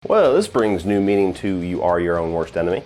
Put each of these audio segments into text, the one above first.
Well, this brings new meaning to You Are Your Own Worst Enemy.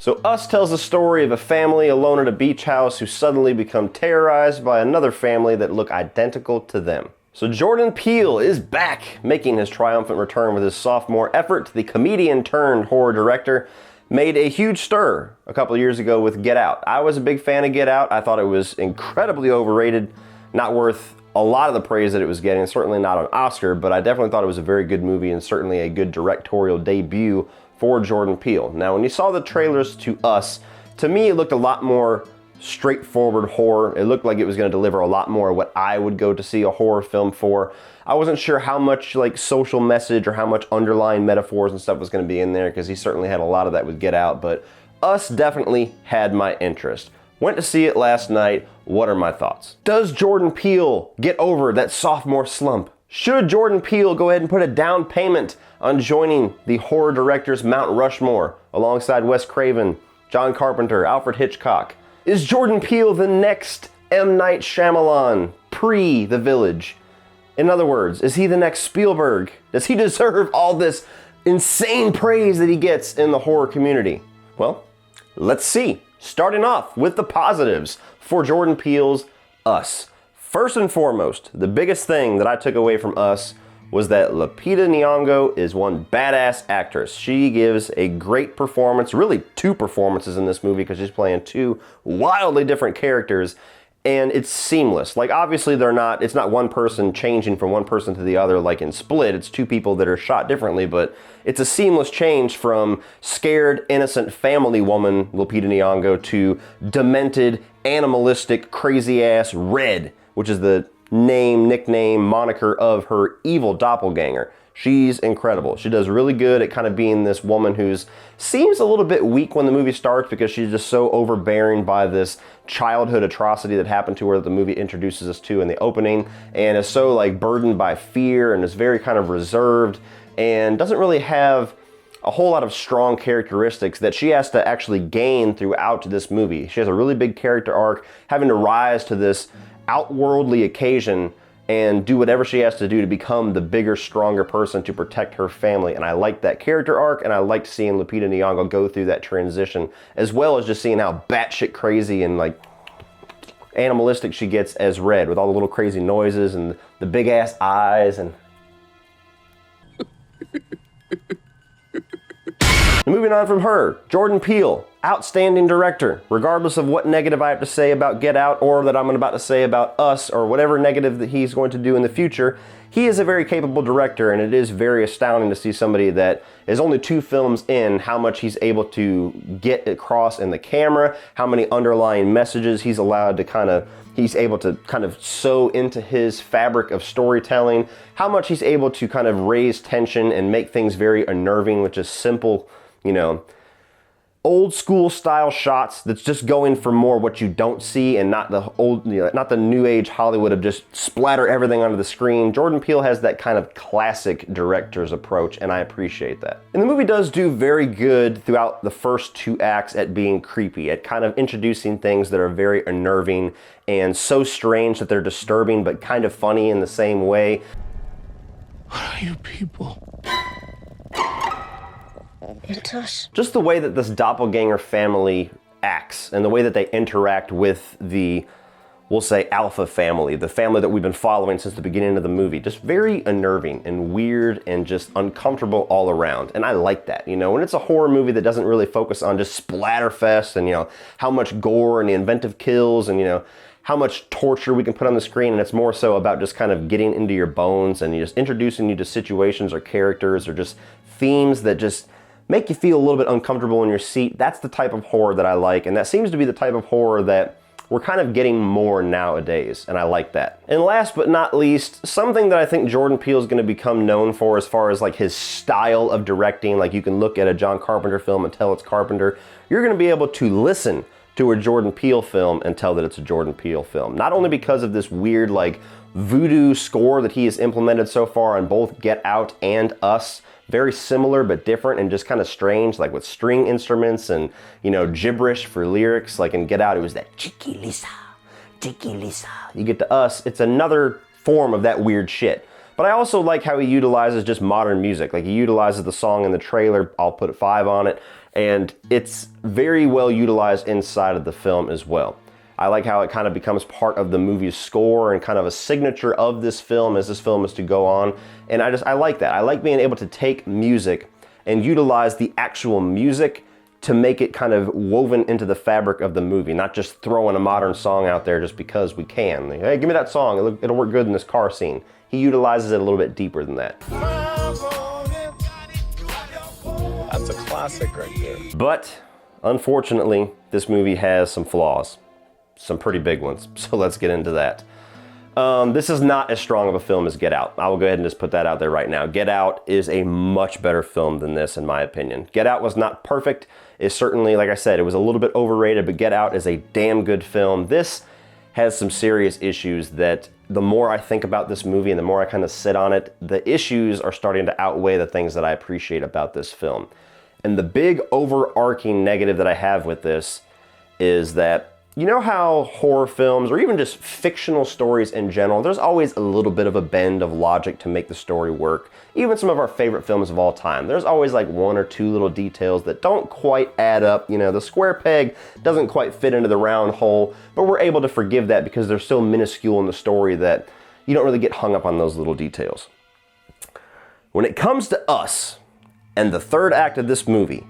So Us tells the story of a family alone at a beach house who suddenly become terrorized by another family that look identical to them. So Jordan Peele is back, making his triumphant return with his sophomore effort. The comedian turned horror director made a huge stir a couple years ago with Get Out. I was a big fan of Get Out. I thought it was incredibly overrated, not worth a lot of the praise that it was getting, certainly not an Oscar, but I definitely thought it was a very good movie and certainly a good directorial debut for Jordan Peele. Now, when you saw the trailers to Us, to me it looked a lot more straightforward horror. It looked like it was going to deliver a lot more of what I would go to see a horror film for. I wasn't sure how much like social message or how much underlying metaphors and stuff was going to be in there, because he certainly had a lot of that with Get Out, but Us definitely had my interest. Went to see it last night. What are my thoughts? Does Jordan Peele get over that sophomore slump? Should Jordan Peele go ahead and put a down payment on joining the horror directors Mount Rushmore alongside Wes Craven, John Carpenter, Alfred Hitchcock? Is Jordan Peele the next M. Night Shyamalan pre The Village? In other words, is he the next Spielberg? Does he deserve all this insane praise that he gets in the horror community? Well, let's see. Starting off with the positives for Jordan Peele's Us. First and foremost, the biggest thing that I took away from Us was that Lupita Nyong'o is one badass actress. She gives a great performance, really two performances in this movie, because she's playing two wildly different characters, and it's seamless. Like, obviously it's not one person changing from one person to the other like in Split. It's two people that are shot differently, but it's a seamless change from scared, innocent family woman Lupita Nyong'o to demented, animalistic, crazy-ass Red, which is the nickname, moniker of her evil doppelganger. She's incredible. She does really good at kind of being this woman who's seems a little bit weak when the movie starts, because she's just so overbearing by this childhood atrocity that happened to her that the movie introduces us to in the opening, and is so like burdened by fear and is very kind of reserved and doesn't really have a whole lot of strong characteristics that she has to actually gain throughout this movie. She has a really big character arc, having to rise to this outworldly occasion and do whatever she has to do to become the bigger, stronger person to protect her family. And I liked that character arc, and I liked seeing Lupita Nyong'o go through that transition, as well as just seeing how batshit crazy and like animalistic she gets as Red, with all the little crazy noises and the big ass eyes. And moving on from her, Jordan Peele, outstanding director. Regardless of what negative I have to say about Get Out, or that I'm about to say about Us, or whatever negative that he's going to do in the future, he is a very capable director, and it is very astounding to see somebody that is only 2 films in, how much he's able to get across in the camera, how many underlying messages he's allowed to he's able to kind of sew into his fabric of storytelling, how much he's able to kind of raise tension and make things very unnerving with just simple, old school style shots that's just going for more what you don't see, and not the old, not the new age Hollywood of just splatter everything onto the screen. Jordan Peele has that kind of classic director's approach, and I appreciate that. And the movie does do very good throughout the first 2 acts at being creepy, at kind of introducing things that are very unnerving and so strange that they're disturbing, but kind of funny in the same way. What are you people? It's us. Just the way that this doppelganger family acts, and the way that they interact with the, we'll say, alpha family, the family that we've been following since the beginning of the movie. Just very unnerving and weird and just uncomfortable all around. And I like that, when it's a horror movie that doesn't really focus on just splatterfest and, how much gore and the inventive kills and, how much torture we can put on the screen, and it's more so about just kind of getting into your bones and just introducing you to situations or characters or just themes that just make you feel a little bit uncomfortable in your seat. That's the type of horror that I like, and that seems to be the type of horror that we're kind of getting more nowadays, and I like that. And last but not least, something that I think Jordan Peele is going to become known for as far as like his style of directing. Like, you can look at a John Carpenter film and tell it's Carpenter. You're going to be able to listen to a Jordan Peele film and tell that it's a Jordan Peele film. Not only because of this weird like voodoo score that he has implemented so far on both Get Out and Us, very similar but different and just kind of strange, like with string instruments and, you know, gibberish for lyrics. Like in Get Out, it was that Chicky Lisa, Chicky Lisa. You get to Us, it's another form of that weird shit. But I also like how he utilizes just modern music. Like he utilizes the song in the trailer, I'll put a 5 on it, and it's very well utilized inside of the film as well. I like how it kind of becomes part of the movie's score and kind of a signature of this film as this film is to go on. And I like that. I like being able to take music and utilize the actual music to make it kind of woven into the fabric of the movie, not just throwing a modern song out there just because we can. Like, hey, give me that song, it'll work good in this car scene. He utilizes it a little bit deeper than that. That's a classic right there. But unfortunately, this movie has some flaws. Some pretty big ones, so let's get into that. This is not as strong of a film as Get Out. I will go ahead and just put that out there right now. Get Out is a much better film than this, in my opinion. Get Out was not perfect. It's certainly, like I said, it was a little bit overrated, but Get Out is a damn good film. This has some serious issues that the more I think about this movie and the more I kind of sit on it, the issues are starting to outweigh the things that I appreciate about this film. And the big overarching negative that I have with this is that, you know how horror films, or even just fictional stories in general, there's always a little bit of a bend of logic to make the story work. Even some of our favorite films of all time, there's always like one or two little details that don't quite add up. You know, the square peg doesn't quite fit into the round hole, but we're able to forgive that because they're so minuscule in the story that you don't really get hung up on those little details. When it comes to Us and the third act of this movie,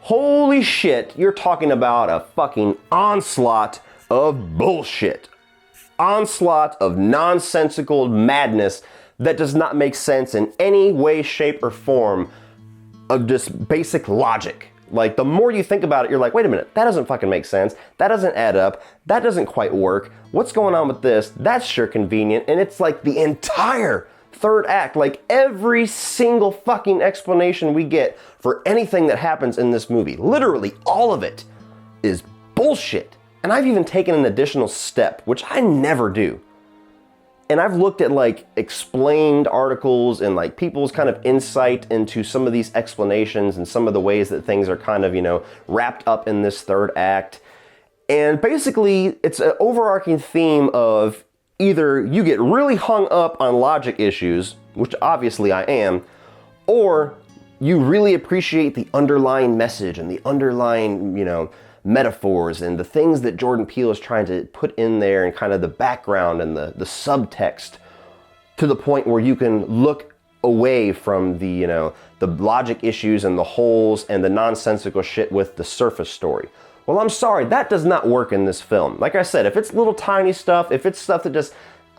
holy shit, you're talking about a fucking onslaught of bullshit. Onslaught of nonsensical madness that does not make sense in any way, shape, or form of just basic logic. Like, the more you think about it, you're like, wait a minute, that doesn't fucking make sense. That doesn't add up. That doesn't quite work. What's going on with this? That's sure convenient. And it's like the entire third act, like every single fucking explanation we get for anything that happens in this movie, literally all of it, is bullshit. And I've even taken an additional step, which I never do. And I've looked at like explained articles and like people's kind of insight into some of these explanations and some of the ways that things are kind of, you know, wrapped up in this third act. And basically it's an overarching theme of either you get really hung up on logic issues, which obviously I am, or you really appreciate the underlying message and the underlying, you know, metaphors and the things that Jordan Peele is trying to put in there and kind of the background and the subtext to the point where you can look away from the, you know, the logic issues and the holes and the nonsensical shit with the surface story. Well, I'm sorry, that does not work in this film. Like I said, if it's little tiny stuff, if it's stuff that just,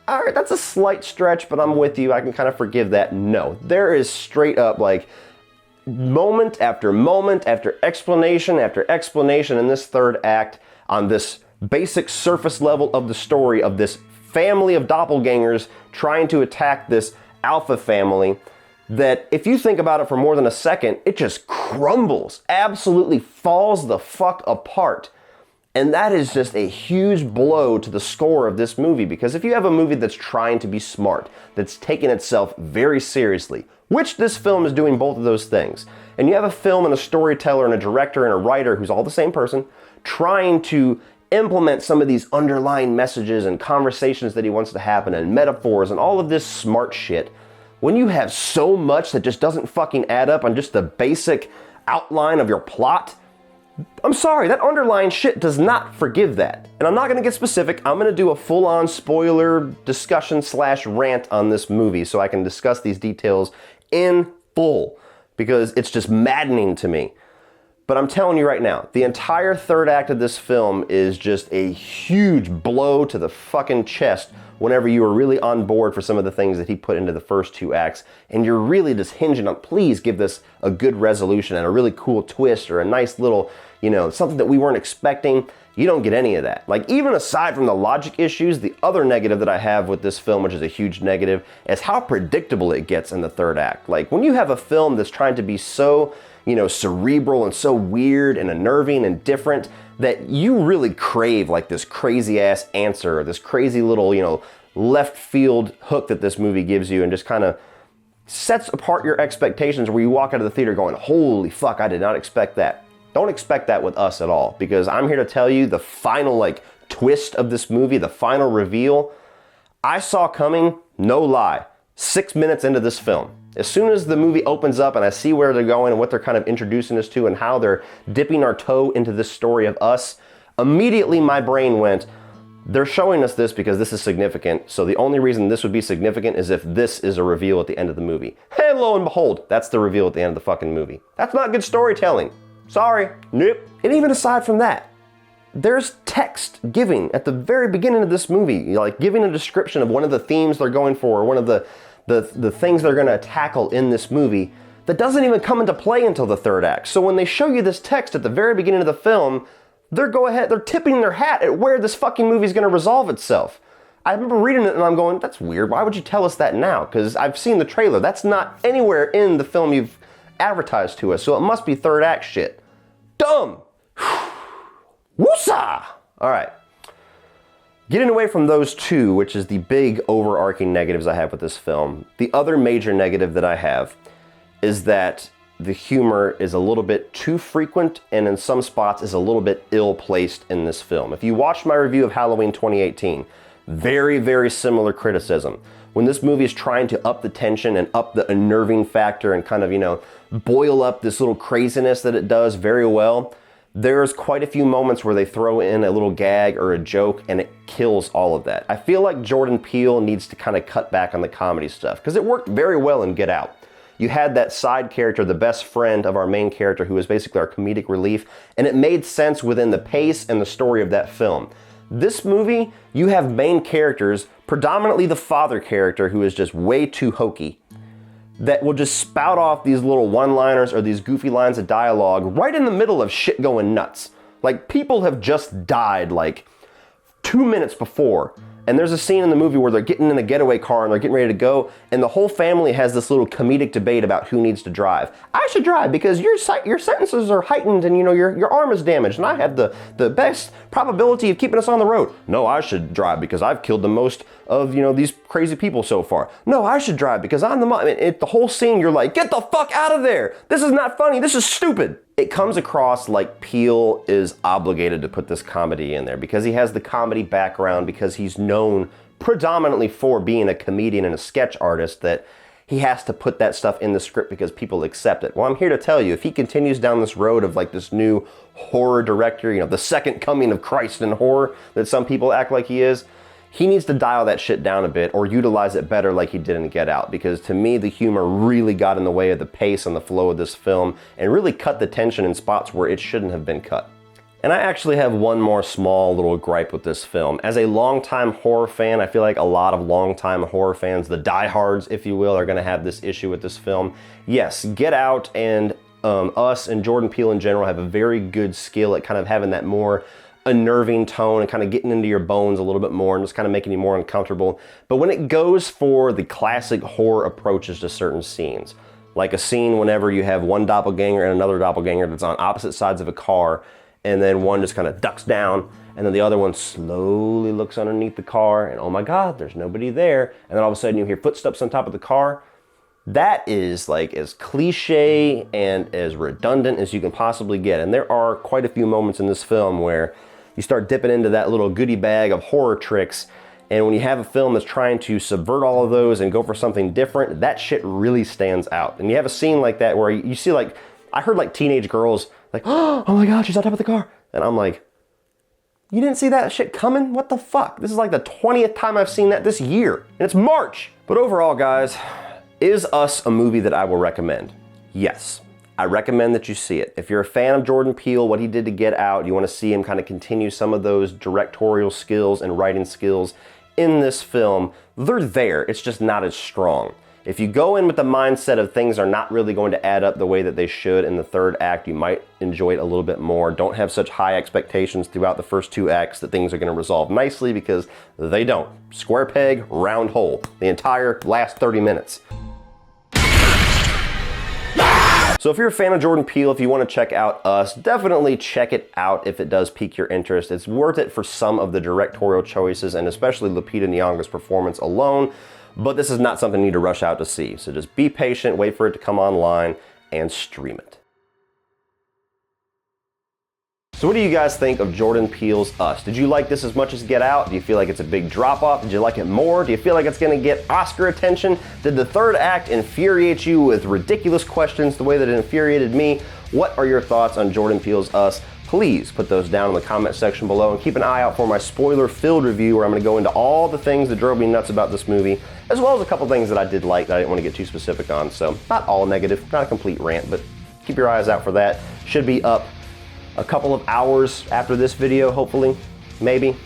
all right, that's a slight stretch, but I'm with you, I can kind of forgive that. No, there is straight up like moment after explanation in this third act on this basic surface level of the story of this family of doppelgangers trying to attack this alpha family, that if you think about it for more than a second, it just crumbles, absolutely falls the fuck apart. And that is just a huge blow to the score of this movie, because if you have a movie that's trying to be smart, that's taking itself very seriously, which this film is doing both of those things, and you have a film and a storyteller and a director and a writer who's all the same person, trying to implement some of these underlying messages and conversations that he wants to happen and metaphors and all of this smart shit, when you have so much that just doesn't fucking add up on just the basic outline of your plot, I'm sorry, that underlying shit does not forgive that. And I'm not gonna get specific, I'm gonna do a full-on spoiler discussion / rant on this movie so I can discuss these details in full, because it's just maddening to me. But I'm telling you right now, the entire third act of this film is just a huge blow to the fucking chest whenever you are really on board for some of the things that he put into the first two acts, and you're really just hinging on, please give this a good resolution and a really cool twist or a nice little, you know, something that we weren't expecting. You don't get any of that. Like, even aside from the logic issues, the other negative that I have with this film, which is a huge negative, is how predictable it gets in the third act. Like, when you have a film that's trying to be so, you know, cerebral and so weird and unnerving and different, that you really crave like this crazy ass answer, or this crazy little, you know, left field hook that this movie gives you, and just kind of sets apart your expectations where you walk out of the theater going, holy fuck, I did not expect that. Don't expect that with us at all, because I'm here to tell you the final like twist of this movie, the final reveal, I saw coming, no lie, 6 minutes into this film. As soon as the movie opens up and I see where they're going and what they're kind of introducing us to and how they're dipping our toe into this story of us, immediately my brain went, they're showing us this because this is significant, so the only reason this would be significant is if this is a reveal at the end of the movie. And lo and behold, that's the reveal at the end of the fucking movie. That's not good storytelling. Sorry. Nope. And even aside from that, there's text giving at the very beginning of this movie, like giving a description of one of the themes they're going for, or one of the things they're gonna tackle in this movie that doesn't even come into play until the third act. So when they show you this text at the very beginning of the film, they're tipping their hat at where this fucking movie is going to resolve itself. I remember reading it and I'm going, that's weird. Why would you tell us that now? Because I've seen the trailer. That's not anywhere in the film you've advertised to us. So it must be third act shit. Dumb. Woosah! All right. Getting away from those two, which is the big overarching negatives I have with this film, the other major negative that I have is that the humor is a little bit too frequent and in some spots is a little bit ill-placed in this film. If you watched my review of Halloween 2018, very, very similar criticism. When this movie is trying to up the tension and up the unnerving factor and kind of, you know, boil up this little craziness that it does very well, there's quite a few moments where they throw in a little gag or a joke and it kills all of that. I feel like Jordan Peele needs to kind of cut back on the comedy stuff because it worked very well in Get Out. You had that side character, the best friend of our main character, who was basically our comedic relief, and it made sense within the pace and the story of that film. This movie, you have main characters, predominantly the father character, who is just way too hokey, that will just spout off these little one-liners or these goofy lines of dialogue right in the middle of shit going nuts. Like, people have just died like 2 minutes before. And there's a scene in the movie where they're getting in a getaway car and they're getting ready to go, and the whole family has this little comedic debate about who needs to drive. I should drive because your sentences are heightened and, you know, your arm is damaged and I have the best probability of keeping us on the road. No, I should drive because I've killed the most of, you know, these crazy people so far. No, I should drive because I'm the mom. The whole scene, you're like, get the fuck out of there. This is not funny. This is stupid. It comes across like Peele is obligated to put this comedy in there because he has the comedy background, because he's known predominantly for being a comedian and a sketch artist, that he has to put that stuff in the script because people accept it. Well, I'm here to tell you, if he continues down this road of like this new horror director, you know, the second coming of Christ in horror that some people act like he is, he needs to dial that shit down a bit or utilize it better like he did in Get Out, because to me the humor really got in the way of the pace and the flow of this film and really cut the tension in spots where it shouldn't have been cut. And I actually have one more small little gripe with this film. As a longtime horror fan, I feel like a lot of longtime horror fans, the diehards if you will, are going to have this issue with this film. Yes, Get Out and us and Jordan Peele in general have a very good skill at kind of having that more unnerving tone and kind of getting into your bones a little bit more and just kind of making you more uncomfortable. But when it goes for the classic horror approaches to certain scenes, like a scene whenever you have one doppelganger and another doppelganger that's on opposite sides of a car, and then one just kind of ducks down, and then the other one slowly looks underneath the car, and oh my God, there's nobody there. And then all of a sudden you hear footsteps on top of the car. That is like as cliche and as redundant as you can possibly get. And there are quite a few moments in this film where you start dipping into that little goodie bag of horror tricks, and when you have a film that's trying to subvert all of those and go for something different, that shit really stands out. And you have a scene like that where you see, like, I heard like teenage girls like, oh my God, she's on top of the car. And I'm like, you didn't see that shit coming? What the fuck? This is like the 20th time I've seen that this year, and it's March. But overall, guys, is Us a movie that I will recommend? Yes. I recommend that you see it. If you're a fan of Jordan Peele, what he did to Get Out, you want to see him kind of continue some of those directorial skills and writing skills in this film, they're there. It's just not as strong. If you go in with the mindset of things are not really going to add up the way that they should in the third act, you might enjoy it a little bit more. Don't have such high expectations throughout the first two acts that things are going to resolve nicely, because they don't. Square peg, round hole. The entire last 30 minutes. So if you're a fan of Jordan Peele, if you want to check out Us, definitely check it out if it does pique your interest. It's worth it for some of the directorial choices, and especially Lupita Nyong'o's performance alone. but this is not something you need to rush out to see. So just be patient, wait for it to come online, and stream it. So what do you guys think of Jordan Peele's Us? Did you like this as much as Get Out? Do you feel like it's a big drop-off? Did you like it more? Do you feel like it's gonna get Oscar attention? Did the third act infuriate you with ridiculous questions the way that it infuriated me? What are your thoughts on Jordan Peele's Us? Please put those down in the comment section below, and keep an eye out for my spoiler-filled review where I'm gonna go into all the things that drove me nuts about this movie, as well as a couple things that I did like that I didn't want to get too specific on. So not all negative, not a complete rant, but keep your eyes out for that. Should be up a couple of hours after this video, hopefully, maybe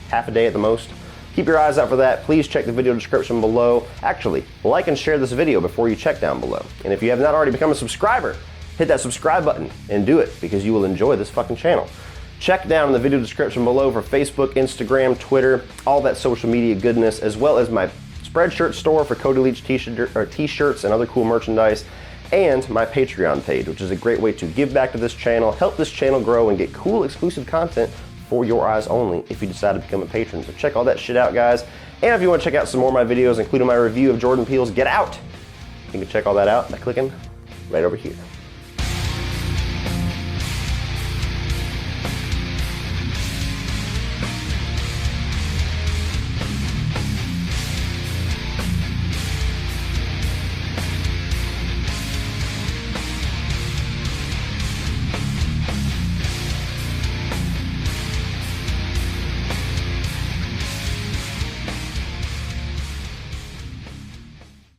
half a day at the most. Keep your eyes out for that. Please check the video description below. Actually, like and share this video before you check down below. And if you have not already become a subscriber, hit that subscribe button and do it, because you will enjoy this fucking channel. Check down in the video description below for Facebook, Instagram, Twitter, all that social media goodness, as well as my Spreadshirt store for Cody Leach t-shirts and other cool merchandise, and my Patreon page, which is a great way to give back to this channel, help this channel grow, and get cool exclusive content for your eyes only if you decide to become a patron. So check all that shit out, guys. And if you want to check out some more of my videos, including my review of Jordan Peele's Get Out, you can check all that out by clicking right over here.